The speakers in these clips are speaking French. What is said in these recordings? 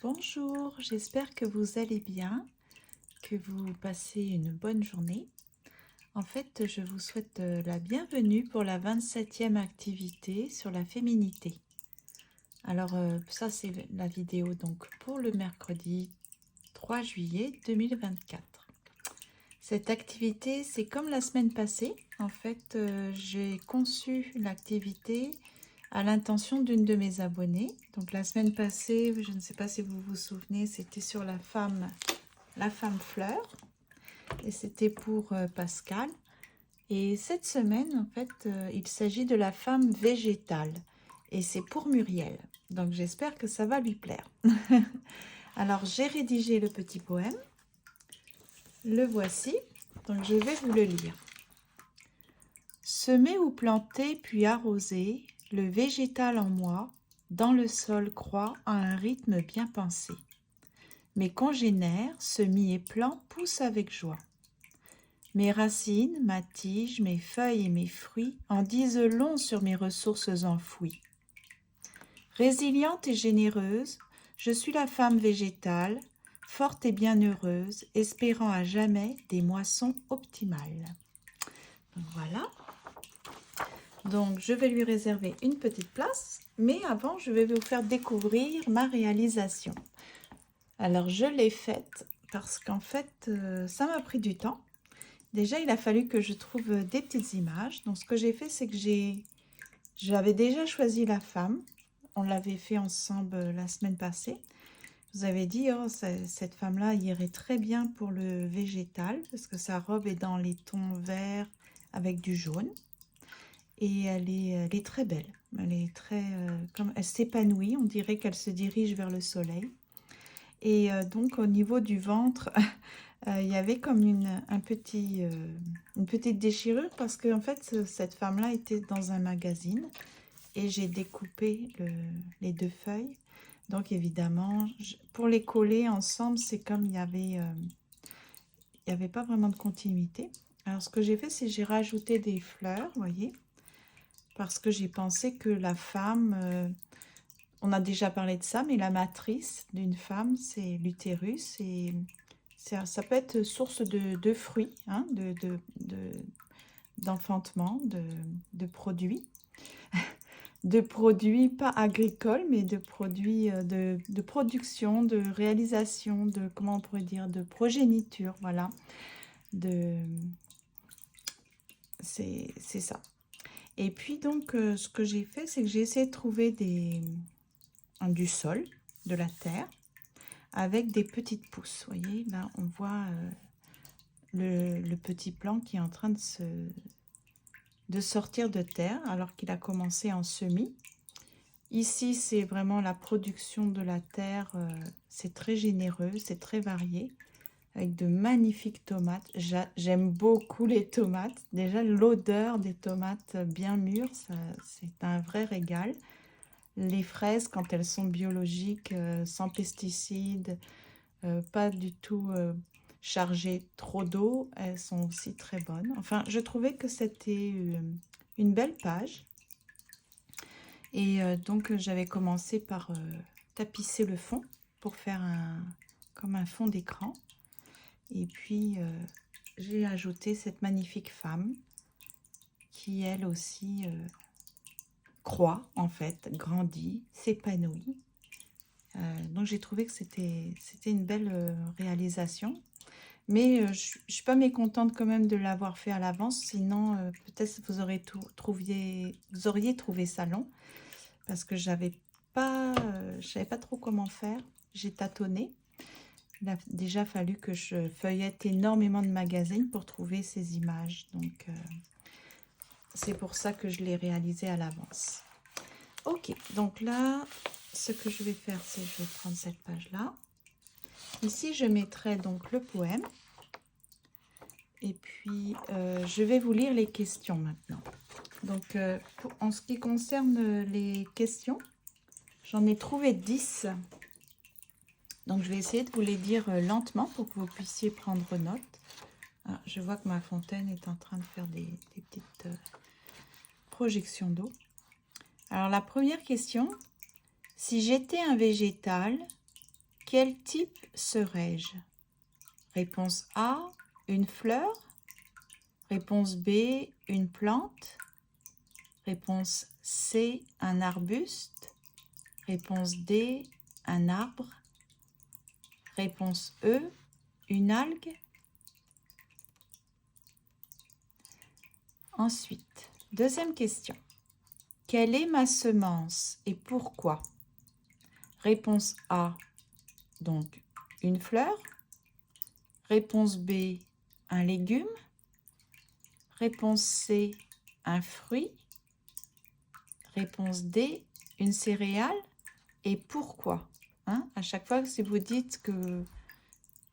Bonjour, j'espère que vous allez bien, que vous passez une bonne journée. En fait, je vous souhaite la bienvenue pour la 27e activité sur la féminité. Alors, ça c'est la vidéo donc pour le mercredi 3 juillet 2024. Cette activité, c'est comme la semaine passée. En fait, j'ai conçu l'activité à l'intention d'une de mes abonnées. Donc la semaine passée, je ne sais pas si vous vous souvenez, c'était sur la femme fleur. Et c'était pour Pascal. Et cette semaine, en fait, il s'agit de la femme végétale. Et c'est pour Muriel. Donc j'espère que ça va lui plaire. Alors j'ai rédigé le petit poème. Le voici. Donc je vais vous le lire. Semer ou planter puis arroser, le végétal en moi, dans le sol croît à un rythme bien pensé. Mes congénères, semis et plants poussent avec joie. Mes racines, ma tige, mes feuilles et mes fruits en disent long sur mes ressources enfouies. Résiliente et généreuse, je suis la femme végétale, forte et bienheureuse, espérant à jamais des moissons optimales. Donc voilà. Donc, je vais lui réserver une petite place, mais avant, je vais vous faire découvrir ma réalisation. Alors, je l'ai faite parce qu'en fait, ça m'a pris du temps. Déjà, il a fallu que je trouve des petites images. Donc, ce que j'ai fait, c'est que j'avais déjà choisi la femme. On l'avait fait ensemble la semaine passée. Vous avez dit, oh, cette femme-là irait très bien pour le végétal parce que sa robe est dans les tons verts avec du jaune. Et elle est très belle. Elle est très, comme elle s'épanouit, on dirait qu'elle se dirige vers le soleil. Et donc au niveau du ventre, il y avait comme une petite déchirure parce que en fait cette femme-là était dans un magazine et j'ai découpé les deux feuilles. Donc évidemment, pour les coller ensemble, c'est comme il y avait pas vraiment de continuité. Alors ce que j'ai fait, c'est j'ai rajouté des fleurs, vous voyez. Parce que j'ai pensé que la femme, on a déjà parlé de ça, mais la matrice d'une femme, c'est l'utérus. Et ça peut être source de fruits, hein, d'enfantement, de produits. De produits pas agricoles, mais de produits de production, de réalisation, de, comment on pourrait dire, de progéniture, voilà. C'est ça. Et puis donc, ce que j'ai fait, c'est que j'ai essayé de trouver du sol, de la terre, avec des petites pousses. Vous voyez, là, on voit le petit plant qui est en train de sortir de terre, alors qu'il a commencé en semis. Ici, c'est vraiment la production de la terre. C'est très généreux, c'est très varié, avec de magnifiques tomates. J'aime beaucoup les tomates. Déjà, l'odeur des tomates bien mûres, c'est un vrai régal. Les fraises, quand elles sont biologiques, sans pesticides, pas du tout chargées trop d'eau, elles sont aussi très bonnes. Enfin, je trouvais que c'était une belle page. Et donc, j'avais commencé par tapisser le fond pour faire comme un fond d'écran. Et puis, j'ai ajouté cette magnifique femme qui, elle aussi, croît, en fait, grandit, s'épanouit. Donc j'ai trouvé que c'était une belle réalisation. Mais je ne suis pas mécontente quand même de l'avoir fait à l'avance. Sinon, peut-être vous auriez trouvé ça long. Parce que je ne savais pas trop comment faire. J'ai tâtonné. Il a déjà fallu que je feuillette énormément de magazines pour trouver ces images. Donc c'est pour ça que je l'ai réalisé à l'avance. Ok, donc là, ce que je vais faire, c'est que je vais prendre cette page-là. Ici, je mettrai donc le poème. Et puis, je vais vous lire les questions maintenant. Donc, en ce qui concerne les questions, j'en ai trouvé 10. Donc, je vais essayer de vous les dire lentement pour que vous puissiez prendre note. Ah, je vois que ma fontaine est en train de faire des petites projections d'eau. Alors, la première question, si j'étais un végétal, Quel type serais-je? Réponse A, une fleur. Réponse B, une plante. Réponse C, un arbuste. Réponse D, un arbre. Réponse E, une algue. Ensuite, deuxième question. Quelle est ma semence et pourquoi? Réponse A, donc une fleur. Réponse B, un légume. Réponse C, un fruit. Réponse D, une céréale. Et pourquoi? À chaque fois, si vous dites que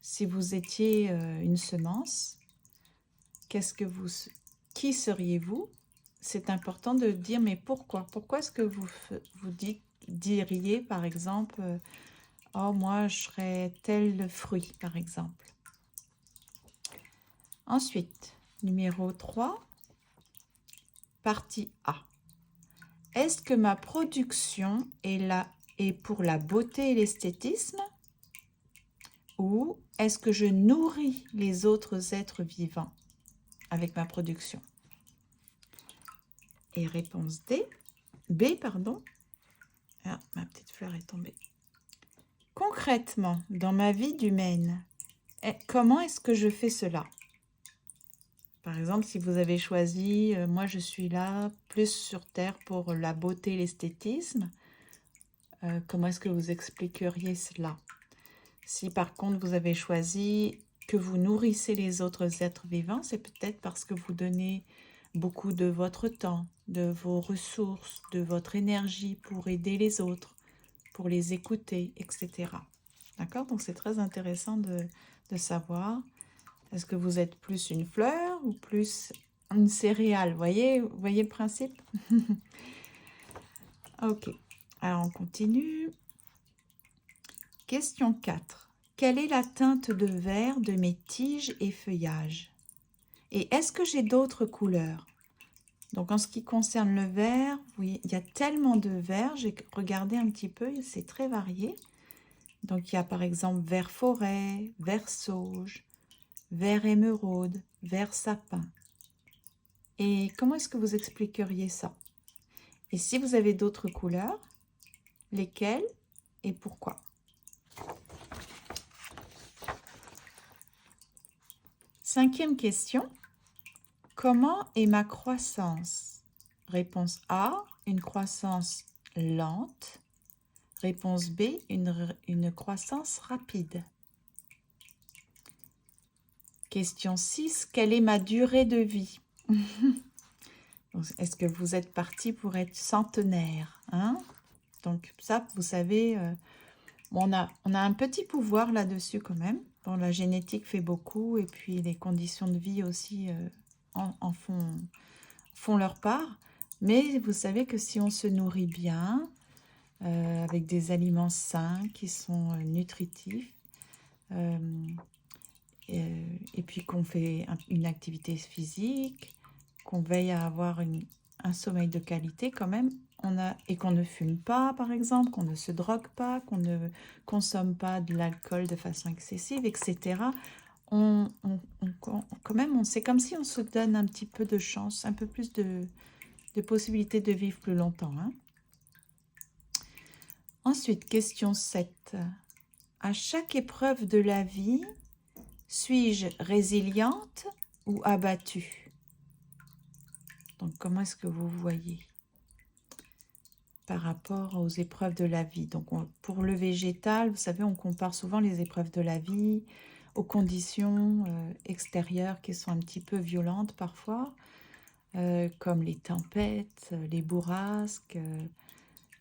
si vous étiez une semence, qui seriez-vous? C'est important de dire mais pourquoi? Pourquoi est-ce que vous diriez par exemple oh moi je serais tel fruit par exemple. Ensuite, numéro 3, partie A. Est-ce que ma production est pour la beauté et l'esthétisme? Ou est-ce que je nourris les autres êtres vivants avec ma production? Et réponse B, pardon. Ah, ma petite fleur est tombée. Concrètement, dans ma vie d'humaine, comment est-ce que je fais cela? Par exemple, si vous avez choisi, moi je suis là plus sur Terre pour la beauté et l'esthétisme, comment est-ce que vous expliqueriez cela? Si par contre vous avez choisi que vous nourrissez les autres êtres vivants, c'est peut-être parce que vous donnez beaucoup de votre temps, de vos ressources, de votre énergie pour aider les autres, pour les écouter, etc. D'accord? Donc c'est très intéressant de savoir, est-ce que vous êtes plus une fleur ou plus une céréale? Vous voyez le principe? Ok, alors on continue. Question 4. Quelle est la teinte de vert de mes tiges et feuillages? Et est-ce que j'ai d'autres couleurs? Donc en ce qui concerne le vert, oui, il y a tellement de verts, j'ai regardé un petit peu, c'est très varié. Donc il y a par exemple vert forêt, vert sauge, vert émeraude, vert sapin. Et comment est-ce que vous expliqueriez ça? Et si vous avez d'autres couleurs, lesquelles et pourquoi? Cinquième question. Comment est ma croissance? Réponse A, une croissance lente. Réponse B, une croissance rapide. Question 6, quelle est ma durée de vie? Est-ce que vous êtes parti pour être centenaire? Donc ça, vous savez, on a un petit pouvoir là-dessus quand même. Bon, la génétique fait beaucoup et puis les conditions de vie aussi en font leur part. Mais vous savez que si on se nourrit bien, avec des aliments sains qui sont nutritifs, et puis qu'on fait une activité physique, qu'on veille à avoir un sommeil de qualité quand même, et qu'on ne fume pas par exemple, qu'on ne se drogue pas, qu'on ne consomme pas de l'alcool de façon excessive, etc. Quand même, c'est comme si on se donne un petit peu de chance, un peu plus de possibilités de vivre plus longtemps. Ensuite, question 7. À chaque épreuve de la vie, suis-je résiliente ou abattue? Donc, comment est-ce que vous voyez par rapport aux épreuves de la vie? Donc, pour le végétal, vous savez, on compare souvent les épreuves de la vie aux conditions extérieures qui sont un petit peu violentes parfois, comme les tempêtes, les bourrasques,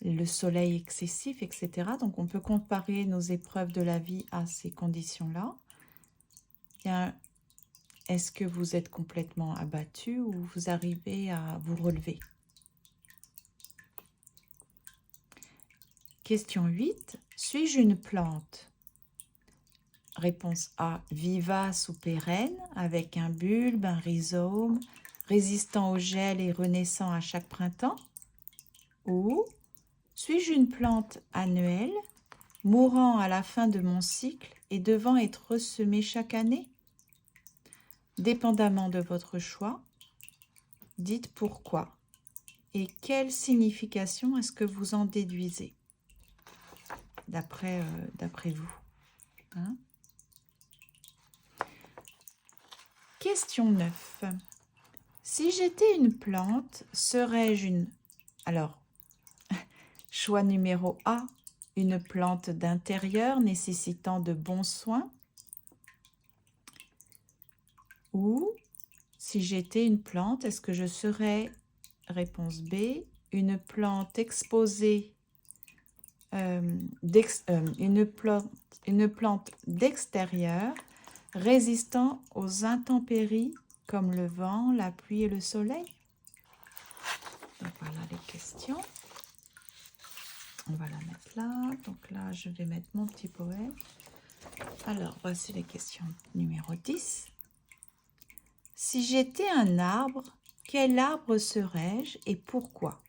le soleil excessif, etc. Donc, on peut comparer nos épreuves de la vie à ces conditions-là. Est-ce que vous êtes complètement abattu ou vous arrivez à vous relever? Question 8. Suis-je une plante? Réponse A, vivace ou pérenne, avec un bulbe, un rhizome, résistant au gel et renaissant à chaque printemps? Ou suis-je une plante annuelle, mourant à la fin de mon cycle et devant être ressemé chaque année? Dépendamment de votre choix, dites pourquoi et quelle signification est-ce que vous en déduisez d'après vous. Hein? Question 9. Si j'étais une plante, serais-je une... Alors, choix numéro A, une plante d'intérieur nécessitant de bons soins. Ou, si j'étais une plante, est-ce que je serais, réponse B, une plante exposée, une plante d'extérieur, résistant aux intempéries comme le vent, la pluie et le soleil? Donc voilà les questions. On va la mettre là. Donc là, je vais mettre mon petit poème. Alors, voici les questions numéro 10. Si j'étais un arbre, quel arbre serais-je et pourquoi?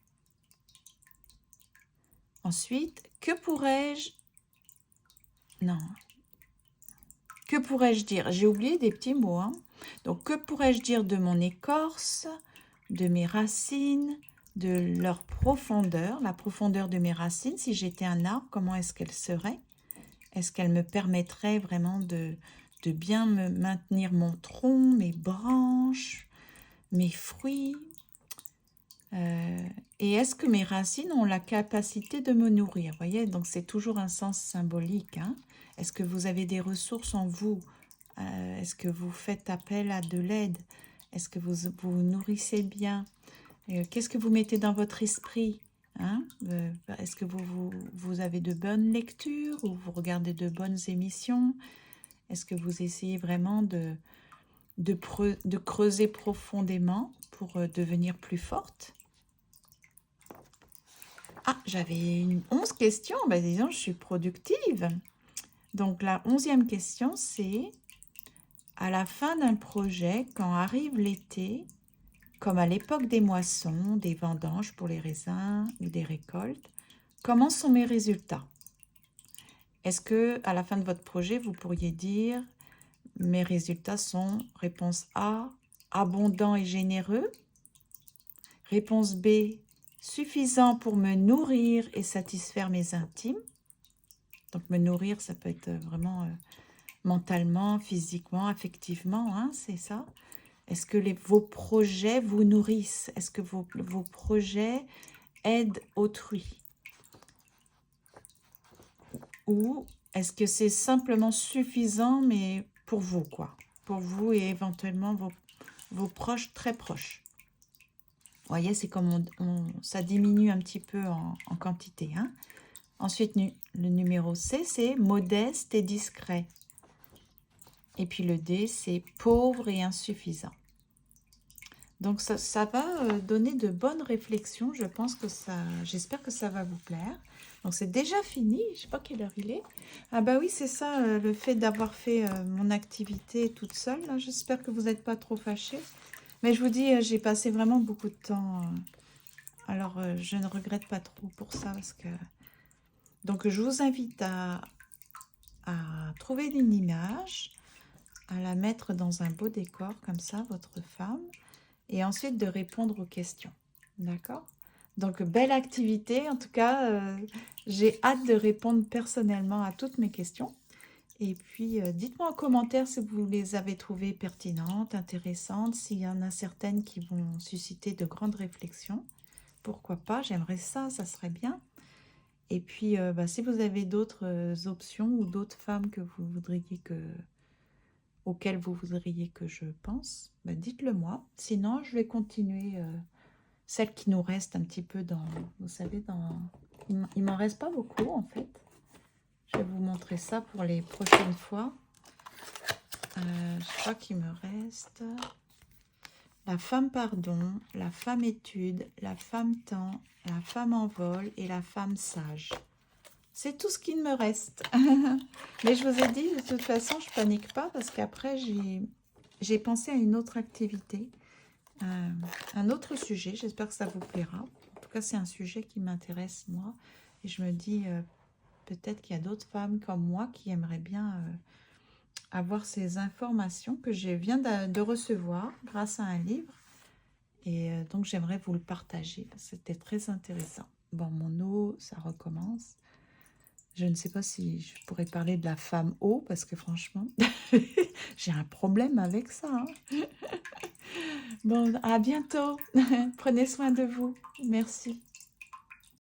Ensuite, que pourrais-je... Non. Que pourrais-je dire? J'ai oublié des petits mots. Hein. Donc, que pourrais-je dire de mon écorce, de mes racines, de leur profondeur, la profondeur de mes racines? Si j'étais un arbre, comment est-ce qu'elle serait? Est-ce qu'elle me permettrait vraiment de bien me maintenir mon tronc, mes branches, mes fruits? Et est-ce que mes racines ont la capacité de me nourrir? Vous voyez, donc c'est toujours un sens symbolique. Hein? Est-ce que vous avez des ressources en vous? Est-ce que vous faites appel à de l'aide? Est-ce que vous vous nourrissez bien? Qu'est-ce que vous mettez dans votre esprit? Hein? Est-ce que vous avez de bonnes lectures ou vous regardez de bonnes émissions? Est-ce que vous essayez vraiment de creuser profondément pour devenir plus forte? Ah, j'avais 11 questions. Ben, disons, je suis productive. Donc, la 11e question, c'est à la fin d'un projet, quand arrive l'été, comme à l'époque des moissons, des vendanges pour les raisins ou des récoltes, comment sont mes résultats? Est-ce que à la fin de votre projet, vous pourriez dire mes résultats sont, réponse A, abondants et généreux, réponse B, suffisant pour me nourrir et satisfaire mes intimes. Donc me nourrir, ça peut être vraiment mentalement, physiquement, affectivement, hein, c'est ça. Est-ce que vos projets vous nourrissent? Est-ce que vos projets aident autrui? Ou est-ce que c'est simplement suffisant, mais pour vous, quoi? Pour vous et éventuellement vos proches très proches. Vous voyez, c'est comme ça diminue un petit peu en quantité. Hein. Ensuite, le numéro C, c'est modeste et discret. Et puis le D, c'est pauvre et insuffisant. Donc ça va donner de bonnes réflexions. Je pense que j'espère que ça va vous plaire. Donc c'est déjà fini. Je ne sais pas quelle heure il est. Ah bah oui, c'est ça, le fait d'avoir fait mon activité toute seule. J'espère que vous n'êtes pas trop fâchés. Mais je vous dis, j'ai passé vraiment beaucoup de temps. Alors je ne regrette pas trop pour ça parce que. Donc je vous invite à trouver une image, à la mettre dans un beau décor comme ça, votre femme. Et ensuite de répondre aux questions. D'accord? Donc, belle activité. En tout cas, j'ai hâte de répondre personnellement à toutes mes questions. Et puis, dites-moi en commentaire si vous les avez trouvées pertinentes, intéressantes, s'il y en a certaines qui vont susciter de grandes réflexions. Pourquoi pas? J'aimerais ça, ça serait bien. Et puis, si vous avez d'autres options ou d'autres femmes que vous voudriez auquel vous voudriez que je pense, dites-le moi. Sinon, je vais continuer celle qui nous reste un petit peu dans... Vous savez, il m'en reste pas beaucoup, en fait. Je vais vous montrer ça pour les prochaines fois. Je crois qu'il me reste la femme pardon, la femme étude, la femme temps, la femme en vol et la femme sage. C'est tout ce qu'il me reste. Mais je vous ai dit, de toute façon, je panique pas parce qu'après, j'ai pensé à une autre activité, un autre sujet. J'espère que ça vous plaira. En tout cas, c'est un sujet qui m'intéresse, moi. Et je me dis, peut-être qu'il y a d'autres femmes comme moi qui aimeraient bien avoir ces informations que je viens de recevoir grâce à un livre. Et donc, j'aimerais vous le partager parce que c'était très intéressant. Bon, mon eau, ça recommence. Je ne sais pas si je pourrais parler de la femme eau parce que franchement, j'ai un problème avec ça, hein. Bon, à bientôt. Prenez soin de vous. Merci.